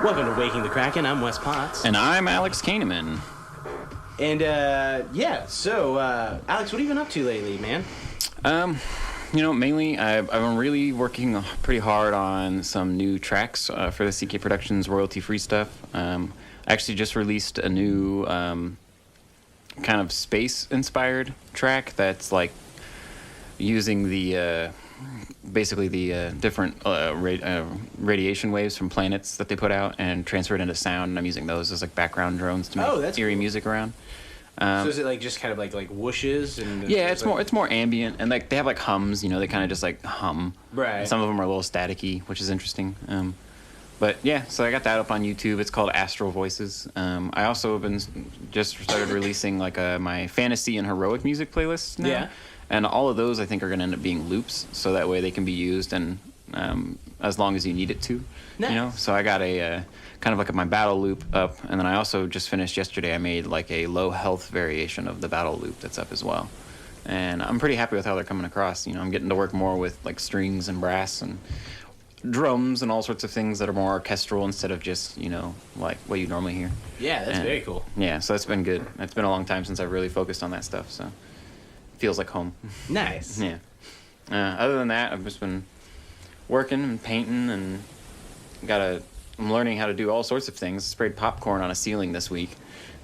Welcome to Waking the Kraken. I'm Wes Potts. And I'm Alex Kahneman. And, so, Alex, what have you been up to lately, man? Mainly I've been really working pretty hard on some new tracks for the CK Productions royalty-free stuff. I actually just released a new kind of space-inspired track that's like using the basically the different radiation waves from planets that they put out and transfer it into sound, and I'm using those as like background drones to make eerie music around. So is it like just kind of like whooshes and? Yeah, it's more ambient, and like they have like hums. They kind of just like hum. Right. Some of them are a little staticky, which is interesting. But yeah, so I got that up on YouTube. It's called Astral Voices. I also have been just started releasing like my fantasy and heroic music playlists now. Yeah. And all of those I think are going to end up being loops, so that way they can be used and as long as you need it to. Nice. So I got a kind of like my battle loop up, and then I also just finished yesterday. I made like a low health variation of the battle loop that's up as well, and I'm pretty happy with how they're coming across. I'm getting to work more with like strings and brass and drums and all sorts of things that are more orchestral instead of just like what you normally hear. Yeah, that's very cool. Yeah, so that's been good. It's been a long time since I've really focused on that stuff, so it feels like home. Nice. Yeah. Other than that, I've just been working and painting, and I'm learning how to do all sorts of things. Sprayed popcorn on a ceiling this week,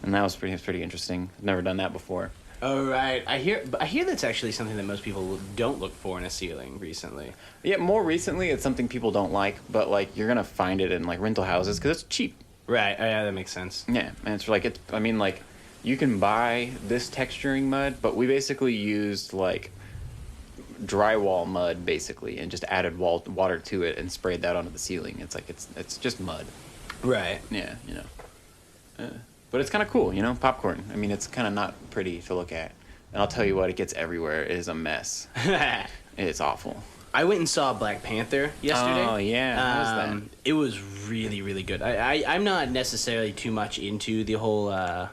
and that was pretty interesting. I've never done that before. Oh, right. I hear that's actually something that most people don't look for in a ceiling recently. Yeah, more recently it's something people don't like, but like you're gonna find it in like rental houses because it's cheap. Right. Oh, yeah, that makes sense. Yeah, and it's like you can buy this texturing mud, but we basically used like drywall mud basically and just added water to it and sprayed that onto the ceiling. It's like it's just mud. Right. Yeah, but it's kind of cool, popcorn. I mean, it's kind of not pretty to look at, and I'll tell you what, it gets everywhere. It is a mess. It's awful. I went and saw Black Panther yesterday. Oh yeah, how was that? It was really, really good. I'm not necessarily too much into the whole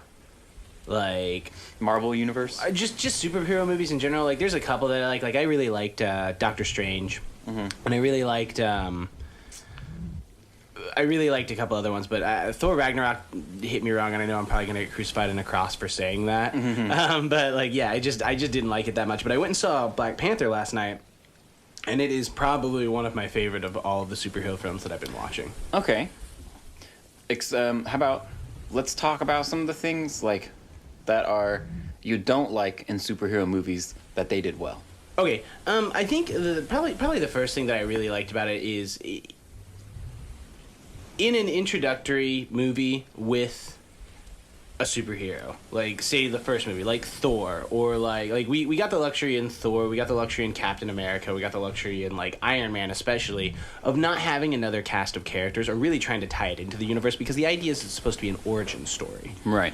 like Marvel universe, just superhero movies in general. Like there's a couple that I like I really liked Doctor Strange, and I really liked a couple other ones, but Thor Ragnarok hit me wrong, and I know I'm probably gonna get crucified in a cross for saying that. But like I just didn't like it that much. But I went and saw Black Panther last night, and it is probably one of my favorite of all of the superhero films that I've been watching. Okay. How about let's talk about some of the things like that you don't like in superhero movies that they did well. Okay, I think probably the first thing that I really liked about it is in an introductory movie with a superhero, like say the first movie, like Thor, or like we got the luxury in Thor, we got the luxury in Captain America, we got the luxury in like Iron Man especially, of not having another cast of characters or really trying to tie it into the universe, because the idea is it's supposed to be an origin story. Right.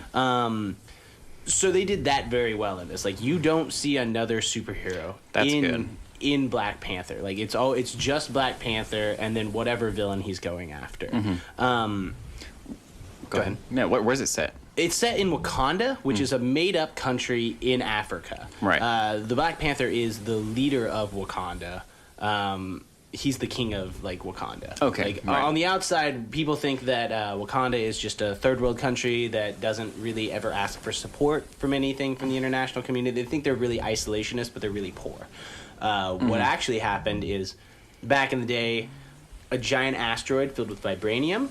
So they did that very well in this. Like you don't see another superhero good. In Black Panther. Like it's just Black Panther and then whatever villain he's going after. Go ahead. Yeah, where's it set? It's set in Wakanda, which is a made-up country in Africa. Right. The Black Panther is the leader of Wakanda. He's the king of like Wakanda. Okay. Right. On the outside, people think that Wakanda is just a third world country that doesn't really ever ask for support from anything from the international community. They think they're really isolationist, but they're really poor. What actually happened is, back in the day, a giant asteroid filled with vibranium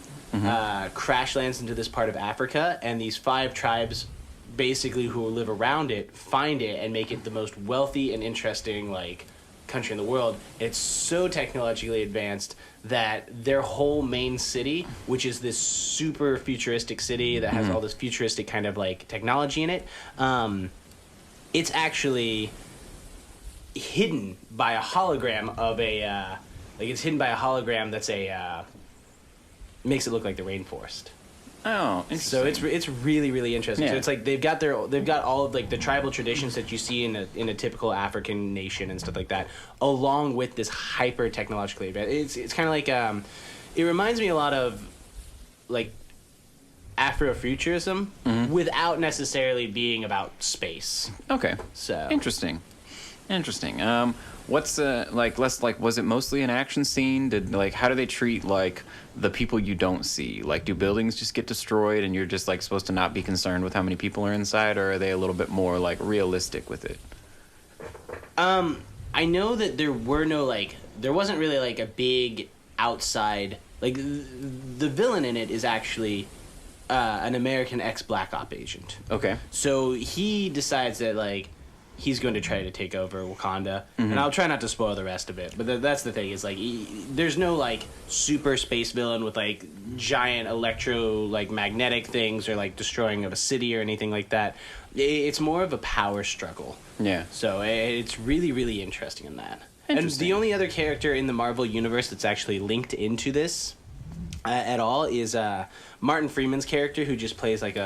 crash lands into this part of Africa, and these 5 tribes, basically who live around it, find it and make it the most wealthy and interesting like country in the world. It's so technologically advanced that their whole main city, which is this super futuristic city that has all this futuristic kind of like technology in it, it's actually hidden by a hologram of a it's hidden by a hologram that's makes it look like the rainforest. Oh, interesting. So it's really, really interesting. Yeah. So it's like they've got all of like the tribal traditions that you see in a typical African nation and stuff like that, along with this hyper technologically advanced. It's kind of like it reminds me a lot of like Afrofuturism without necessarily being about space. Okay. So interesting. Interesting. What's like? Less like, was it mostly an action scene? How do they treat like the people you don't see? Like, do buildings just get destroyed and you're just like supposed to not be concerned with how many people are inside, or are they a little bit more like realistic with it? I know that there wasn't really like a big outside, like the villain in it is actually an American ex-Black Op agent. Okay. So he decides that like he's going to try to take over Wakanda, and I'll try not to spoil the rest of it. But that's the thing is like there's no like super space villain with like giant electro like magnetic things or like destroying of a city or anything like that. It's more of a power struggle. Yeah. So it's really, really interesting in that. And Interesting. the only other character in the Marvel universe that's actually linked into this at all is Martin Freeman's character, who just plays like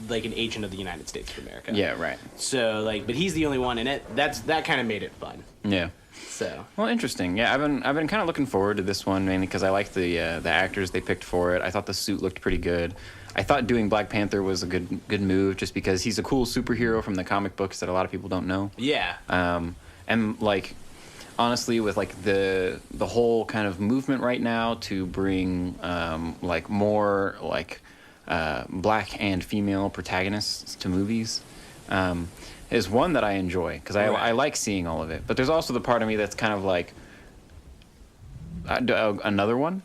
like an agent of the United States of America. Yeah. Right. So like, but he's the only one in it. That kind of made it fun. Yeah. So. Well, interesting. Yeah, I've been kind of looking forward to this one mainly because I liked the actors they picked for it. I thought the suit looked pretty good. I thought doing Black Panther was a good move just because he's a cool superhero from the comic books that a lot of people don't know. Yeah. And like honestly, with like the whole kind of movement right now to bring like more like black and female protagonists to movies. Is one that I enjoy because I like seeing all of it. But there's also the part of me that's kind of like another one,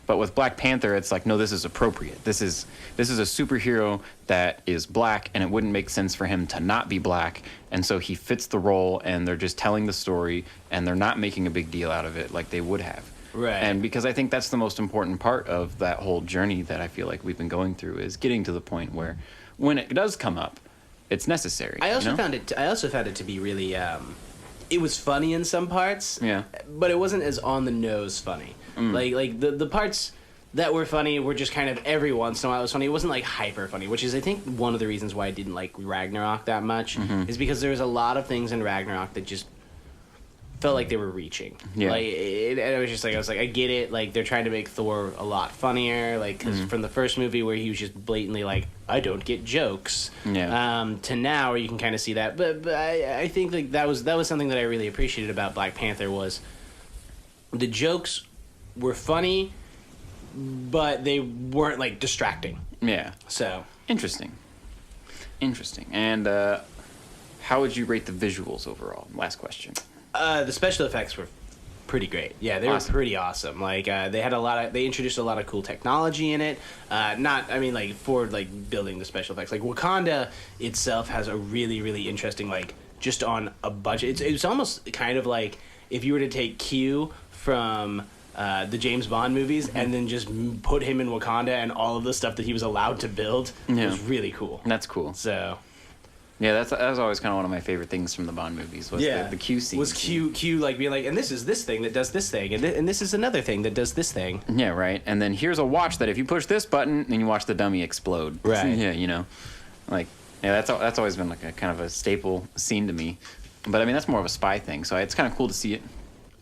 But with Black Panther, it's like, no, this is appropriate. This is a superhero that is black, and it wouldn't make sense for him to not be black. And so he fits the role, and they're just telling the story, and they're not making a big deal out of it like they would have. Right. And because I think that's the most important part of that whole journey that I feel like we've been going through is getting to the point where when it does come up, it's necessary. I also found it to be really. It was funny in some parts. Yeah. But it wasn't as on the nose funny. Like the parts that were funny were just kind of every once in a while it was funny. It wasn't like hyper funny, which is I think one of the reasons why I didn't like Ragnarok that much is because there was a lot of things in Ragnarok that just felt like they were reaching. Yeah. Like it was just like I get it. Like they're trying to make Thor a lot funnier. Like because from the first movie where he was just blatantly like I don't get jokes. Yeah. To now where you can kind of see that. But I think like that was something that I really appreciated about Black Panther was the jokes were funny, but they weren't like distracting. Yeah. So Interesting. And how would you rate the visuals overall? Last question. the special effects were pretty great. Yeah, they were pretty awesome. Like they introduced a lot of cool technology in it. For building the special effects. Like Wakanda itself has a really, really interesting just on a budget. It's almost kind of like if you were to take Q from the James Bond movies and then just put him in Wakanda and all of the stuff that he was allowed to build. Yeah. It was really cool. That's cool. So. Yeah, that was always kind of one of my favorite things from the Bond movies was the Q scene. Was Q being like, and this is this thing that does this thing, and this is another thing that does this thing. Yeah, right. And then here's a watch that if you push this button, then you watch the dummy explode. Right. Yeah, that's always been like a kind of a staple scene to me. But I mean, that's more of a spy thing, so it's kind of cool to see it.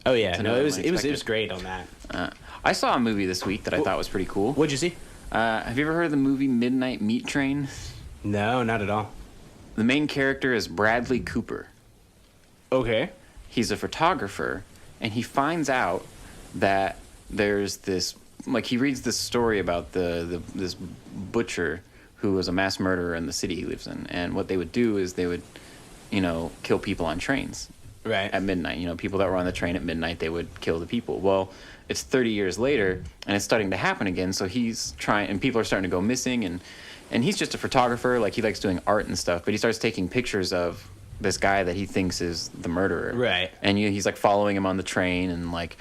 Oh yeah, no, it was great on that. I saw a movie this week that I thought was pretty cool. What'd you see? Have you ever heard of the movie Midnight Meat Train? No, not at all. The main character is Bradley Cooper. Okay. He's a photographer, and he finds out that there's this, he reads this story about this butcher who was a mass murderer in the city he lives in, and what they would do is they would, kill people on trains. Right. At midnight, people that were on the train at midnight, they would kill the people. Well, it's 30 years later, and it's starting to happen again, so he's trying, and people are starting to go missing, and he's just a photographer, he likes doing art and stuff, but he starts taking pictures of this guy that he thinks is the murderer. Right. And he's following him on the train and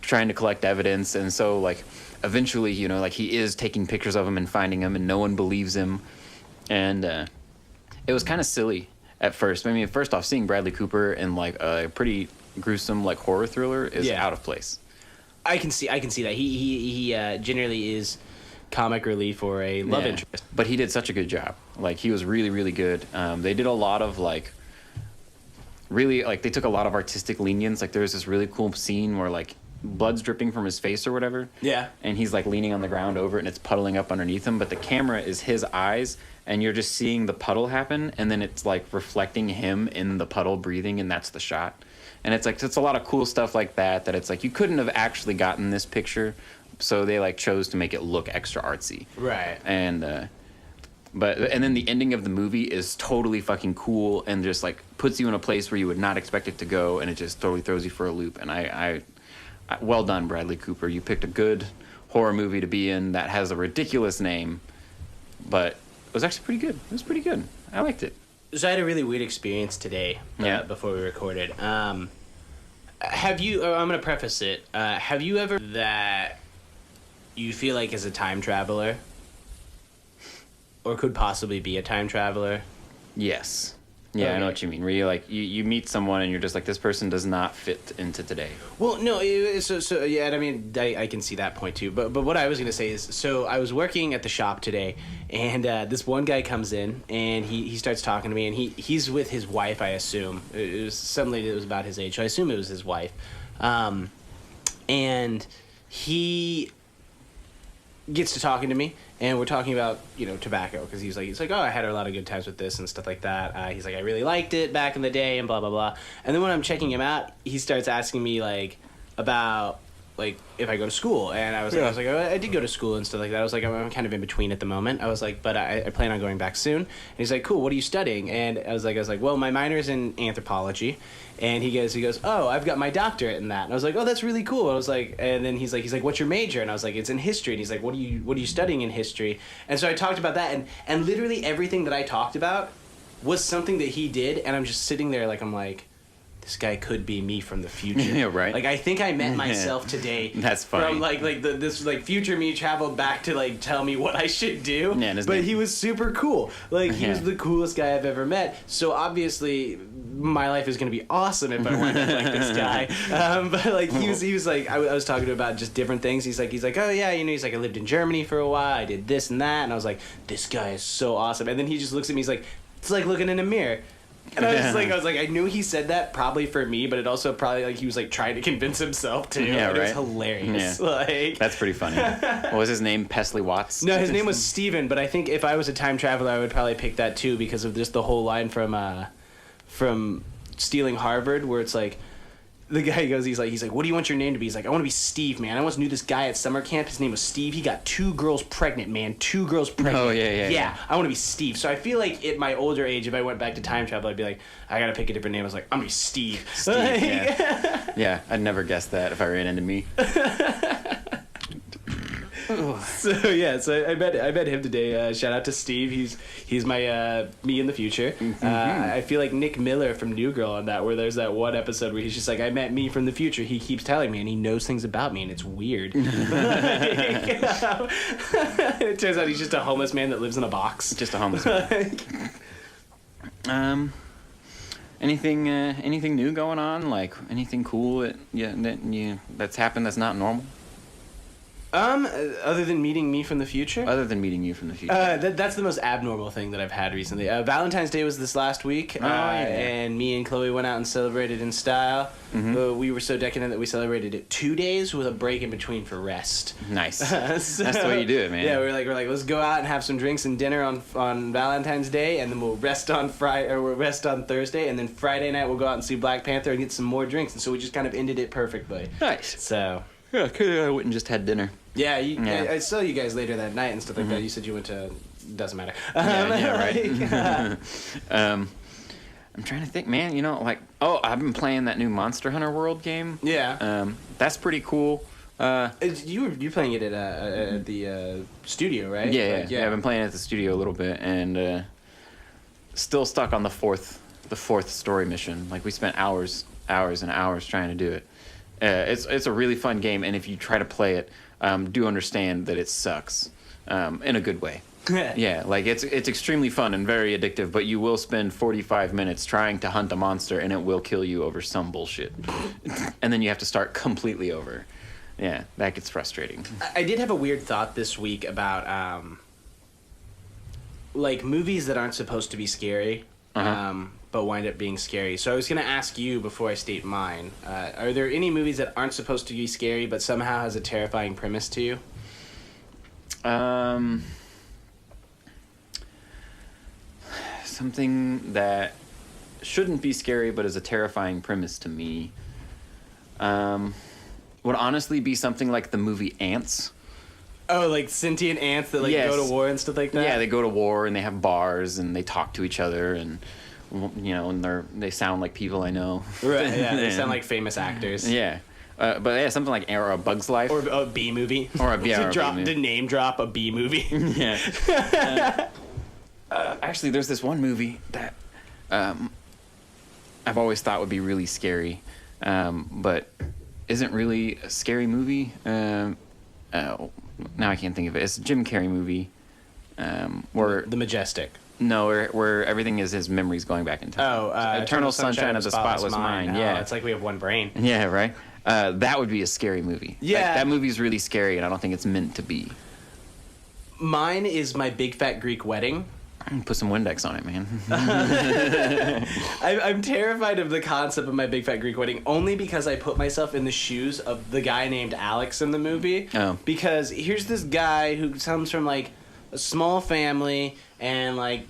trying to collect evidence, and so eventually, he is taking pictures of him and finding him, and no one believes him, and it was kind of silly at first. I mean, first off, seeing Bradley Cooper in a pretty gruesome horror thriller is out of place. I can see that he generally is comic relief or a love interest. But he did such a good job. He was really, really good. They did a lot of really they took a lot of artistic lenience. There was this really cool scene where blood's dripping from his face or whatever. Yeah. And he's like leaning on the ground over it, and it's puddling up underneath him. But the camera is his eyes, and you're just seeing the puddle happen, and then it's like reflecting him in the puddle breathing, and that's the shot. And it's like, it's a lot of cool stuff like that. That it's like you couldn't have actually gotten this picture, so they like chose to make it look extra artsy. Right. And then the ending of the movie is totally fucking cool, and just like puts you in a place where you would not expect it to go, and it just totally throws you for a loop. And I well done, Bradley Cooper. You picked a good horror movie to be in that has a ridiculous name, but it was actually pretty good. It was pretty good. I liked it. So I had a really weird experience today before we recorded. Have you, I'm going to preface it, have you ever that you feel like is a time traveler? Or could possibly be a time traveler? Yes. Yeah, okay. I know what you mean. Where you like you meet someone and you're just like, this person does not fit into today. Well, no, so yeah, I mean, I can see that point too. But what I was gonna say is, so I was working at the shop today, and this one guy comes in and he starts talking to me, and he's with his wife, I assume. It was some lady that was about his age, so I assume it was his wife, and he gets to talking to me, and we're talking about, tobacco, because he's like, oh, I had a lot of good times with this and stuff like that. He's like, I really liked it back in the day, and blah, blah, blah. And then when I'm checking him out, he starts asking me, like, about, like, if I go to school. And I was like, oh, I did go to school and stuff like that. I was like, I'm kind of in between at the moment. I was like, but I plan on going back soon. And he's like, cool, what are you studying? And I was like, well, my minor's in anthropology. And he goes, oh, I've got my doctorate in that. And I was like, oh, that's really cool. I was like, and then he's like, what's your major? And I was like, it's in history. And he's like, what are you studying in history? And so I talked about that, and literally everything that I talked about was something that he did, and I'm just sitting there like, I'm like, this guy could be me from the future. Yeah, right. Like, I think I met myself today. That's funny. From this future me traveled back to like tell me what I should do. Yeah, but he was super cool. Like, he was the coolest guy I've ever met. So obviously my life is gonna be awesome if I went like this guy. But like he was like, I was talking to him about just different things. He's like, oh yeah, he's like, I lived in Germany for a while. I did this and that, and I was like, this guy is so awesome. And then he just looks at me. He's like, it's like looking in a mirror. And I was like, I knew he said that probably for me, but it also probably like he was like trying to convince himself too. Yeah, right. It was hilarious. Yeah. Like, that's pretty funny. What was his name? Pesley Watts? No, his name was Steven, but I think if I was a time traveler, I would probably pick that too, because of just the whole line from Stealing Harvard, where it's like, the guy goes, he's like, what do you want your name to be? He's like, I want to be Steve, man. I once knew this guy at summer camp. His name was Steve. He got 2 girls pregnant, man. 2 girls pregnant. Oh, yeah. Yeah, I want to be Steve. So I feel like at my older age, if I went back to time travel, I'd be like, I got to pick a different name. I was like, I'm going to be Steve. Yeah. Yeah, I'd never guess that if I ran into me. So I met him today. Shout out to Steve. He's my me in the future. I feel like Nick Miller from New Girl on that, where there's that one episode where he's just like, I met me from the future. He keeps telling me, and he knows things about me, and it's weird. It turns out he's just a homeless man that lives in a box. Just a homeless man. Anything new going on? Like anything cool that's happened that's not normal? Other than meeting me from the future? Other than meeting you from the future. That's the most abnormal thing that I've had recently. Valentine's Day was this last week, and me and Chloe went out and celebrated in style. Mm-hmm. We were so decadent that we celebrated it 2 days with a break in between for rest. Nice. That's the way you do it, man. Yeah, we're like, let's go out and have some drinks and dinner on Valentine's Day, and then we'll rest on we'll rest on Thursday, and then Friday night we'll go out and see Black Panther and get some more drinks. And so we just kind of ended it perfectly. Nice. So. Yeah, I went and just had dinner. Yeah, I saw you guys later that night and stuff like that. You said you went to... Doesn't matter. Right. I'm trying to think, man. I've been playing that new Monster Hunter World game. Yeah. That's pretty cool. You playing it at the studio, right? Yeah. I've been playing it at the studio a little bit, and still stuck on the fourth story mission. Like, we spent hours and hours trying to do it. It's a really fun game, and if you try to play it, do understand that it sucks in a good way. Yeah, like it's extremely fun and very addictive, but you will spend 45 minutes trying to hunt a monster, and it will kill you over some bullshit. And then you have to start completely over. Yeah, that gets frustrating. I did have a weird thought this week about like movies that aren't supposed to be scary. but wind up being scary. So I was going to ask you before I state mine, are there any movies that aren't supposed to be scary but somehow has a terrifying premise to you? Something that shouldn't be scary but is a terrifying premise to me would honestly be something like the movie Ants. Oh, like sentient ants that like go to war and stuff like that? Yeah, they go to war and they have bars and they talk to each other and and they sound like people I know. Right, yeah, they sound like famous actors. Yeah. But yeah, something like or A Bug's Life. Or a B movie. Or a B movie. To name drop a B movie. Yeah. Actually, there's this one movie that I've always thought would be really scary, but isn't really a scary movie. Now I can't think of it. It's a Jim Carrey movie. Where The Majestic. No, where everything is his memories going back in time. Oh, Eternal Sunshine of the Spotless Mind. Yeah, it's like we have one brain. Yeah, right. That would be a scary movie. Yeah, like, that movie's really scary, and I don't think it's meant to be. Mine is My Big Fat Greek Wedding. Put some Windex on it, man. I'm terrified of the concept of My Big Fat Greek Wedding only because I put myself in the shoes of the guy named Alex in the movie. Oh. Because here's this guy who comes from like a small family and like,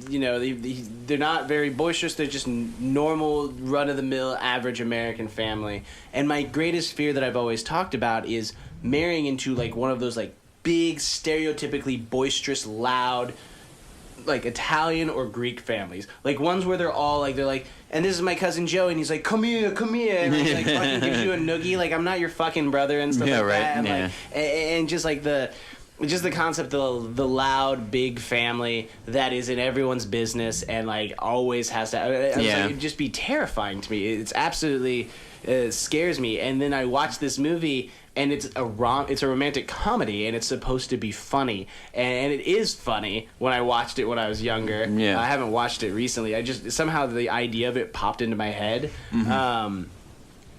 they're not very boisterous. They're just normal, run-of-the-mill, average American family. And my greatest fear that I've always talked about is marrying into like one of those like big, stereotypically boisterous, loud, like Italian or Greek families, like ones where they're like, and this is my cousin Joe, and he's like, come here, and he like fucking gives you a noogie, like I'm not your fucking brother and stuff like that, and like, and just like the concept of the loud big family that is in everyone's business and like always has to. Like, it'd just be terrifying to me. It's absolutely scares me. And then I watched this movie. And it's a romantic comedy, and it's supposed to be funny, and it is funny. When I watched it when I was younger, I haven't watched it recently. I just somehow the idea of it popped into my head. Mm-hmm.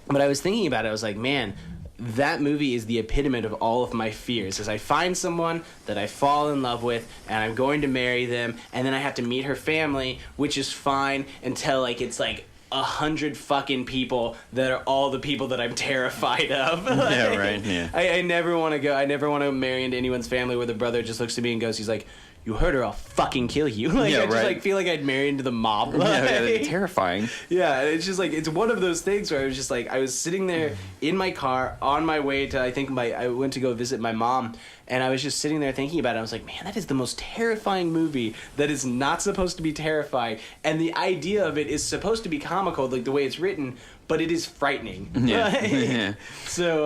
But I was thinking about it. I was like, man, that movie is the epitome of all of my fears. Is I find someone that I fall in love with, and I'm going to marry them, and then I have to meet her family, which is fine until like it's like 100 fucking people that are all the people that I'm terrified of. Like, yeah, right. Yeah. I never want to go. I never want to marry into anyone's family where the brother just looks at me and goes, he's like, "You heard her, I'll fucking kill you." Like, I just like feel like I'd marry into the mob. Like, yeah, terrifying. Yeah, it's just like it's one of those things where I was just like I was sitting there in my car on my way to I went to go visit my mom, and I was just sitting there thinking about it. I was like, man, that is the most terrifying movie that is not supposed to be terrifying, and the idea of it is supposed to be comical, like the way it's written, but it is frightening. Yeah. So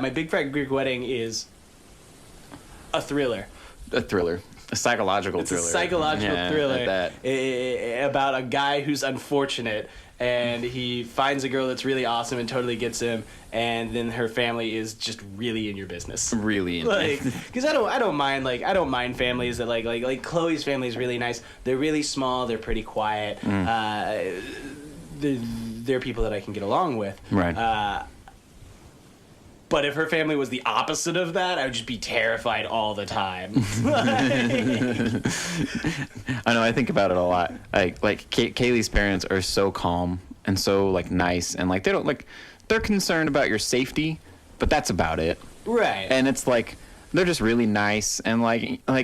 My Big Fat Greek Wedding is a thriller. A thriller. A psychological thriller. It's a psychological thriller about a guy who's unfortunate, and he finds a girl that's really awesome and totally gets him, and then her family is just really in your business. Really in like, because I don't mind families that like Chloe's family is really nice. They're really small. They're pretty quiet. They're people that I can get along with. Right. But if her family was the opposite of that, I would just be terrified all the time. I know. I think about it a lot. Like Kaylee's parents are so calm and so like nice, and like they don't like they're concerned about your safety, but that's about it. Right. And it's like they're just really nice, and like I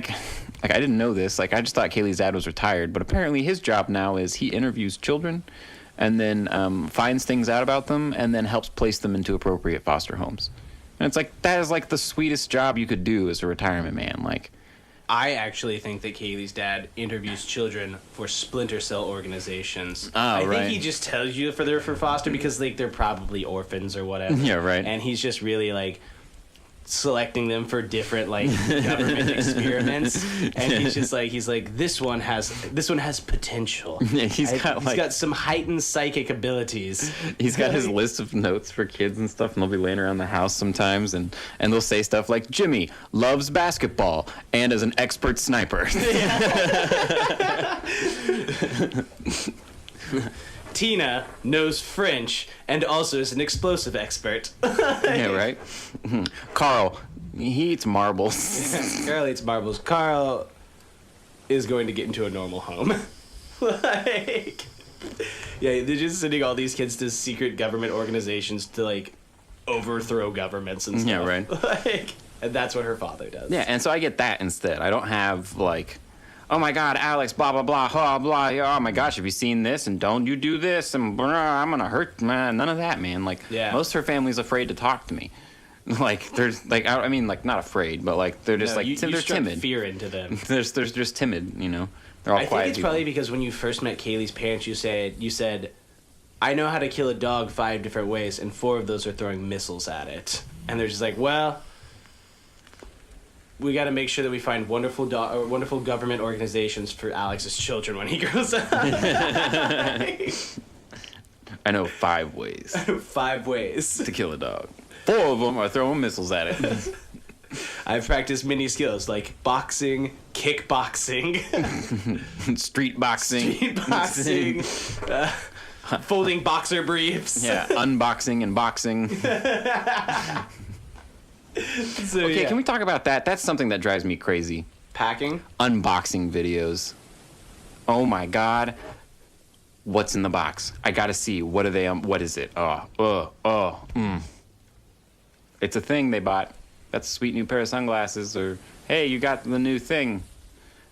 didn't know this. Like I just thought Kaylee's dad was retired, but apparently his job now is he interviews children and then finds things out about them and then helps place them into appropriate foster homes. And it's like, that is like the sweetest job you could do as a retirement man. Like, I actually think that Kaylee's dad interviews children for splinter cell organizations. Oh, I right. think he just tells you if they're for foster because like they're probably orphans or whatever. Yeah, right. And he's just really like selecting them for different like government experiments, and he's like this one has potential. Yeah, he's got some heightened psychic abilities. He's got his list of notes for kids and stuff, and they'll be laying around the house sometimes, and they'll say stuff like Jimmy loves basketball and is an expert sniper. Tina knows French and also is an explosive expert. Yeah, right? Carl, he eats marbles. Carl eats marbles. Carl is going to get into a normal home. Like, yeah, they're just sending all these kids to secret government organizations to like overthrow governments and stuff. Yeah, right. Like, and that's what her father does. Yeah, and so I get that instead. I don't have like, oh my God, Alex, blah blah blah, blah blah. Oh my gosh, have you seen this? And don't you do this? And blah, I'm gonna hurt. Man, none of that, man. Like, most of her family's afraid to talk to me. Like, there's like, I mean, like, not afraid, but like they're just they're timid. Fear into them. They're just timid, you know. They're all I quiet think it's people. probably because when you first met Kaylee's parents, you said, I know how to kill a dog 5 different ways, and 4 of those are throwing missiles at it. And they're just like, well, we got to make sure that we find wonderful government organizations for Alex's children when he grows up. I know 5 ways. 5 ways to kill a dog. 4 of them are throwing missiles at it. I've practiced many skills like boxing, kickboxing, street boxing, folding boxer briefs. Yeah, unboxing and boxing. Okay, can we talk about that? That's something that drives me crazy. Packing? Unboxing videos. Oh my God. What's in the box? I gotta see. What are they? What is it? It's a thing they bought. That's a sweet new pair of sunglasses. Or, hey, you got the new thing.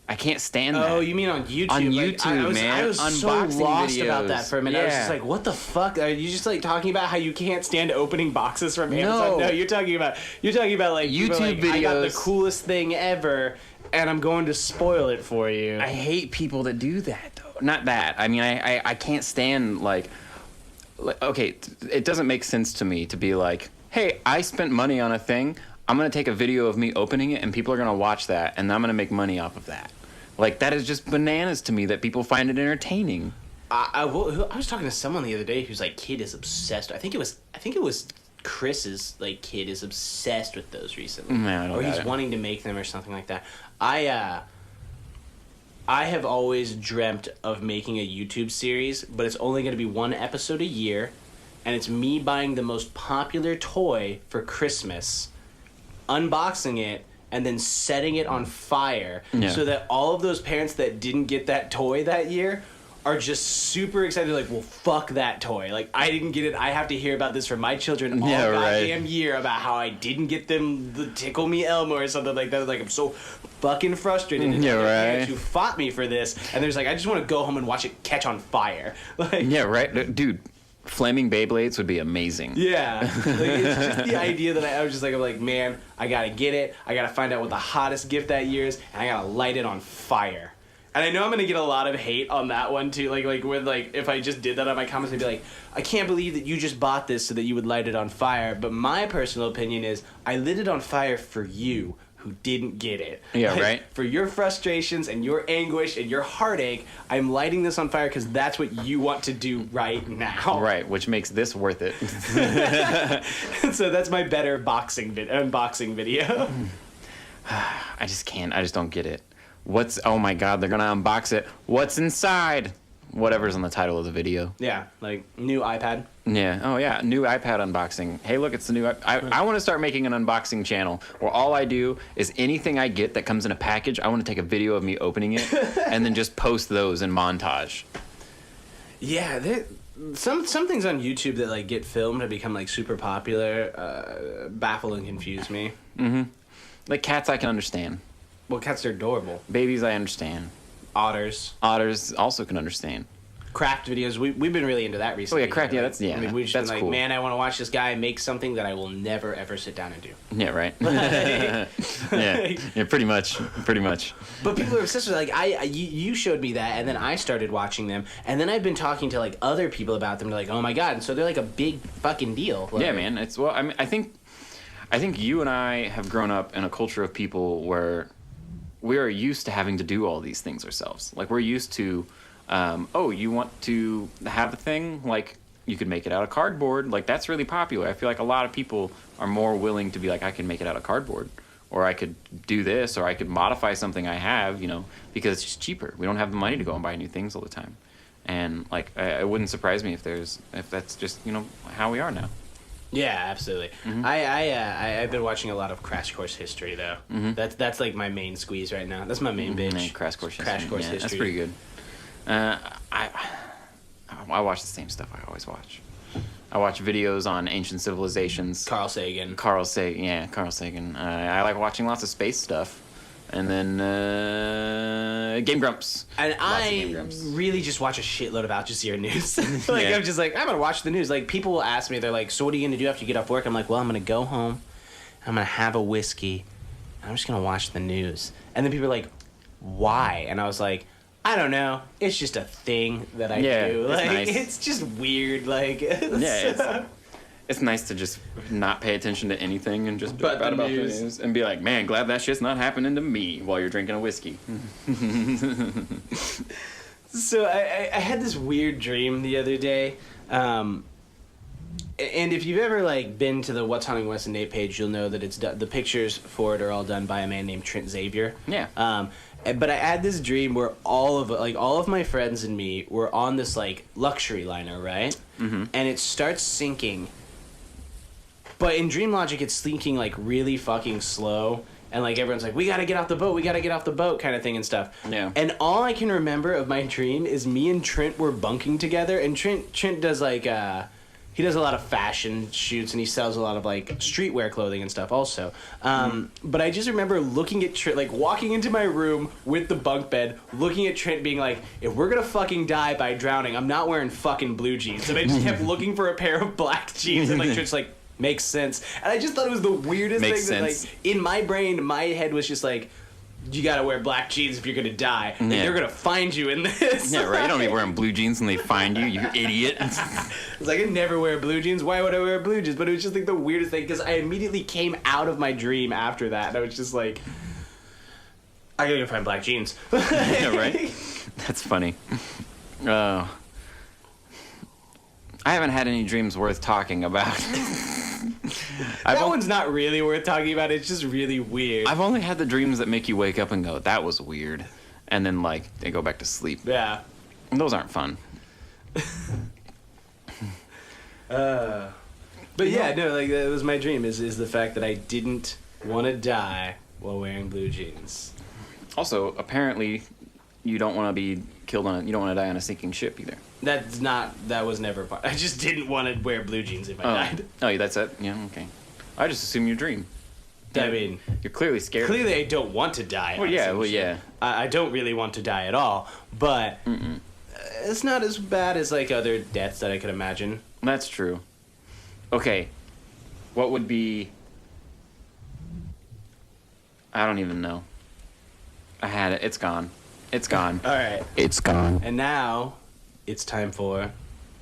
I can't stand that. Oh, you mean on YouTube? On YouTube, man. I was Unboxing so lost videos. about that for a minute. Yeah. I was just like, what the fuck? Are you just like talking about how you can't stand opening boxes from Amazon? No, you're talking about like YouTube videos. I got the coolest thing ever, and I'm going to spoil it for you. I hate people that do that, though. Not that. I mean, I can't stand, like, okay, it doesn't make sense to me to be like, hey, I spent money on a thing. I'm going to take a video of me opening it, and people are going to watch that, and I'm going to make money off of that. Like, that is just bananas to me that people find it entertaining. I was talking to someone the other day whose like kid is obsessed. I think it was Chris's like kid is obsessed with those recently, or he's wanting to make them or something like that. I have always dreamt of making a YouTube series, but it's only going to be 1 episode a year, and it's me buying the most popular toy for Christmas, unboxing it, and then setting it on fire so that all of those parents that didn't get that toy that year are just super excited, like, well, fuck that toy. Like, I didn't get it. I have to hear about this from my children all goddamn year about how I didn't get them the Tickle Me Elmo or something like that. Like, I'm so fucking frustrated. And parents who fought me for this, and there's like, I just want to go home and watch it catch on fire. Like, Dude. Flaming Beyblades would be amazing. Yeah. Like, it's just the idea that I was just like, I'm like, man, I gotta get it. I gotta find out what the hottest gift that year is, and I gotta light it on fire. And I know I'm gonna get a lot of hate on that one too. Like with like if I just did that on my comments, I'd be like, I can't believe that you just bought this so that you would light it on fire. But my personal opinion is, I lit it on fire for you, who didn't get it. Yeah, right. For your frustrations and your anguish and your heartache, I'm lighting this on fire because that's what you want to do right now. Right, which makes this worth it. So that's my better unboxing video. I just can't. I just don't get it. Oh my God, they're going to unbox it. What's inside? Whatever's on the title of the video. Yeah, like new iPad. Yeah. Oh, yeah. New iPad unboxing. Hey, look, it's the new I want to start making an unboxing channel where all I do is anything I get that comes in a package, I want to take a video of me opening it and then just post those in montage. Yeah, some things on YouTube that like get filmed have become like super popular, baffle and confuse me. Mm-hmm. Like cats I can understand. Well, cats are adorable. Babies I understand. Otters also can understand. Craft videos, we've been really into that recently. Oh yeah, craft. Yeah, that's I mean, we've just been like, cool. Man, I want to watch this guy make something that I will never ever sit down and do. Yeah, right. yeah, pretty much. But people are obsessed with you showed me that, and then I started watching them, and then I've been talking to like other people about them. They're like, oh my God, and so they're like a big fucking deal. Like, yeah, man. I mean, I think you and I have grown up in a culture of people where we are used to having to do all these things ourselves. Like, we're used to, you want to have a thing? Like, you could make it out of cardboard. Like, that's really popular. I feel like a lot of people are more willing to be like, I can make it out of cardboard. Or I could do this, or I could modify something I have, because it's just cheaper. We don't have the money to go and buy new things all the time. And, like, it wouldn't surprise me if that's just, how we are now. Yeah, absolutely. Mm-hmm. I've been watching a lot of Crash Course History though. Mm-hmm. That's like my main squeeze right now. That's my main binge. Crash Course History. That's pretty good. I watch the same stuff I always watch. I watch videos on ancient civilizations. Carl Sagan. Carl Sagan. I like watching lots of space stuff. And then Game Grumps. And Lots of I Game Grumps. really just watch a shitload of Al Jazeera news. Yeah. I'm just like, I'm going to watch the news. Like, people will ask me, they're like, so what are you going to do after you get off work? I'm like, well, I'm going to go home. I'm going to have a whiskey. I'm just going to watch the news. And then people are like, why? And I was like, I don't know. It's just a thing that I do. It's Like, nice. it's just weird. Like, It's nice to just not pay attention to anything and just But about the the news. news and be like, man, glad that shit's not happening to me while you're drinking a whiskey. So I had this weird dream the other day. And if you've ever like been to the What's Haunting Wes and Nate page, you'll know that it's the pictures for it are all done by a man named Trent Xavier. Yeah. But I had this dream where all of my friends and me were on this like luxury liner, right? Mm-hmm. And it starts sinking. But in dream logic, it's sinking like really fucking slow. And like everyone's like, we gotta get off the boat, kind of thing and stuff. Yeah. And all I can remember of my dream is me and Trent were bunking together. And Trent does like he does a lot of fashion shoots and he sells a lot of like streetwear clothing and stuff also. But I just remember looking at Trent, like walking into my room with the bunk bed, looking at Trent being like, if we're gonna fucking die by drowning, I'm not wearing fucking blue jeans. And I just kept looking for a pair of black jeans and like Trent's like, makes sense. And I just thought it was the weirdest Makes thing sense. that like in my brain, my head was just like, you gotta wear black jeans if you're gonna die. Like, Yeah. they're gonna find you in this. Yeah, right? You don't be wearing blue jeans and they find you, you idiot. It's like, I never wear blue jeans. Why would I wear blue jeans? But it was just like the weirdest thing because I immediately came out of my dream after that and I was just like, I gotta go find black jeans. Yeah, right? That's funny. I haven't had any dreams worth talking about. That one's not really worth talking about. It's just really weird. I've only had the dreams that make you wake up and go, that was weird. And then, like, they go back to sleep. Yeah. And those aren't fun. But yeah, no, like that was my dream is the fact that I didn't want to die while wearing blue jeans. Also, apparently, you don't want to be killed you don't want to die on a sinking ship either. That was never part. I just didn't want to wear blue jeans if I died. Oh, that's it? Yeah, okay. I just assume your dream. I mean, You're clearly scared. clearly I don't want to die. Well, yeah. I don't really want to die at all, but it's not as bad as like other deaths that I could imagine. That's true. Okay. What would be... I don't even know. I had it. It's gone. It's gone. All right, It's gone. and now it's time for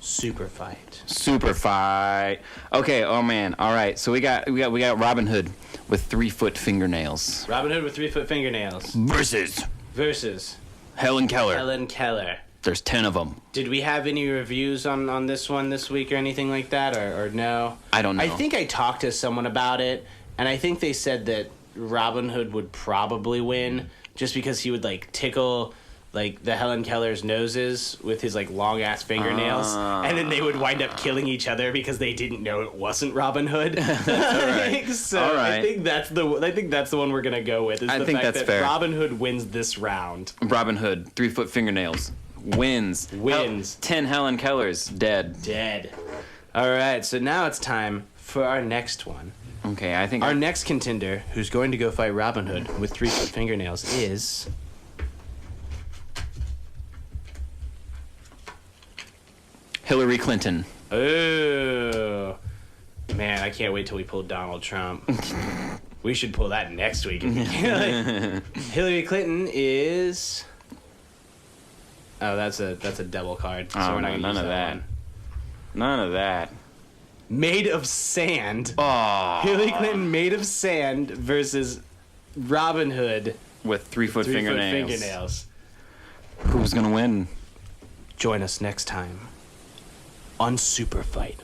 Super Fight. Super fight. Okay, oh man. All right. So we got Robin Hood with 3-foot fingernails Robin Hood with 3-foot fingernails versus Helen Keller. Keller. There's 10 of them. Did we have any reviews on this one this week or anything like that, or no? I don't know. I think I talked to someone about it, and I think they said that Robin Hood would probably win just because he would like tickle like the Helen Keller's noses with his like long ass fingernails, and then they would wind up killing each other because they didn't know it wasn't Robin Hood. right. So All right. I think that's the one we're gonna go with. Is I the think fact that's that fair. Robin Hood wins this round. Robin Hood, 3-foot fingernails, wins. 10 Helen Kellers dead. Dead. All right, so now it's time for our next one. Okay, I think Our next contender, who's going to go fight Robin Hood with 3-foot fingernails, is Hillary Clinton. Oh man, I can't wait till we pull Donald Trump. We should pull that next week. If we can. Hillary Clinton is. Oh, that's a double card. So we're not gonna none use of that. one. None of that. Made of sand. Oh. Hillary Clinton made of sand versus Robin Hood With 3-foot 3-foot fingernails. fingernails. Who's gonna win? Join us next time on Super Fight.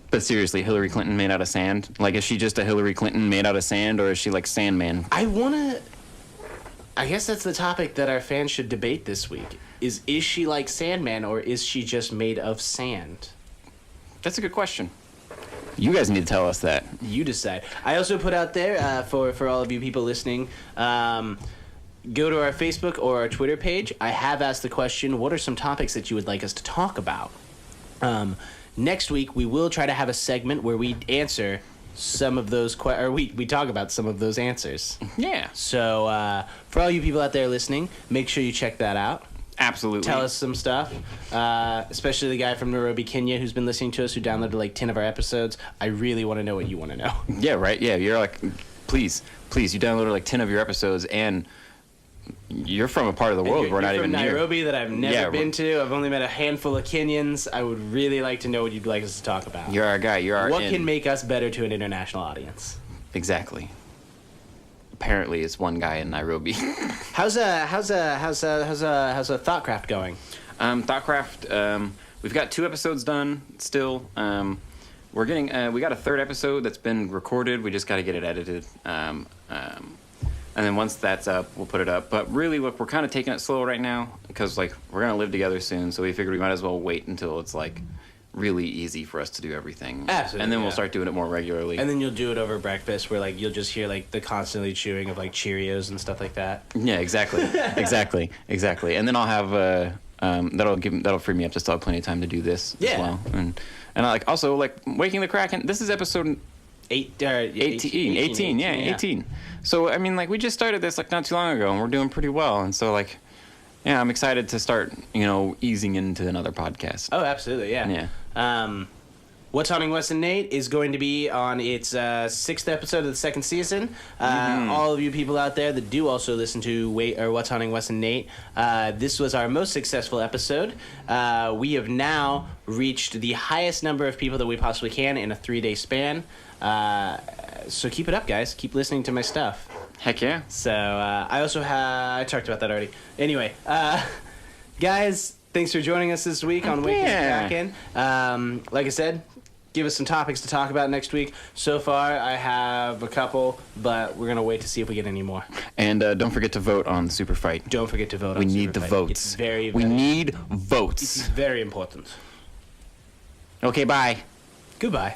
But seriously, Hillary Clinton made out of sand? Like, is she just a Hillary Clinton made out of sand, or is she like Sandman? I guess that's the topic that our fans should debate this week. Is she like Sandman, or is she just made of sand? That's a good question. You guys need to tell us that. You decide. I also put out there, for all of you people listening, go to our Facebook or our Twitter page. I have asked the question, what are some topics that you would like us to talk about? Next week, we will try to have a segment where we answer some of those we talk about some of those answers. Yeah. So for all you people out there listening, make sure you check that out. Absolutely. Tell us some stuff, especially the guy from Nairobi, Kenya, who's been listening to us, who downloaded like 10 of our episodes. I really want to know what you want to know. Yeah, right. Yeah, you're like, please, you downloaded like 10 of your episodes, and you're from a part of the world we're not even near. Nairobi that I've never been to. I've only met a handful of Kenyans. I would really like to know what you'd like us to talk about. You're our guy. You're our What can make us better to an international audience? Exactly. Apparently, it's one guy in Nairobi. How's ThoughCraft going? ThoughCraft, we've got 2 episodes done still. We're getting we got a 3rd episode that's been recorded. We just got to get it edited. And then once that's up, we'll put it up. But really, look, we're kind of taking it slow right now because like we're gonna live together soon. So we figured we might as well wait until it's like really easy for us to do everything. Absolutely. And then we'll start doing it more regularly. And then you'll do it over breakfast, where like you'll just hear like the constantly chewing of like Cheerios and stuff like that. Yeah, exactly, exactly. And then I'll have that'll free me up to still have plenty of time to do this as well. And I like also like Waking the Kraken. This is episode 18. So I mean, like we just started this like not too long ago, and we're doing pretty well. And so like, yeah, I'm excited to start easing into another podcast. Oh, absolutely, yeah. What's Haunting Wes and Nate is going to be on its 6th episode of the 2nd season. All of you people out there that do also listen to What's Haunting Wes and Nate, this was our most successful episode. We have now reached the highest number of people that we possibly can in a 3-day span. So keep it up, guys. Keep listening to my stuff. Heck yeah. So I also I talked about that already. Anyway, guys, thanks for joining us this week on Waking the Kraken. Like I said, give us some topics to talk about next week. So far, I have a couple, but we're going to wait to see if we get any more. And don't forget to vote on the Super Fight. Don't forget to vote on the Super Fight. We need the votes. It's very, we need votes. It's very important. Okay, bye. Goodbye.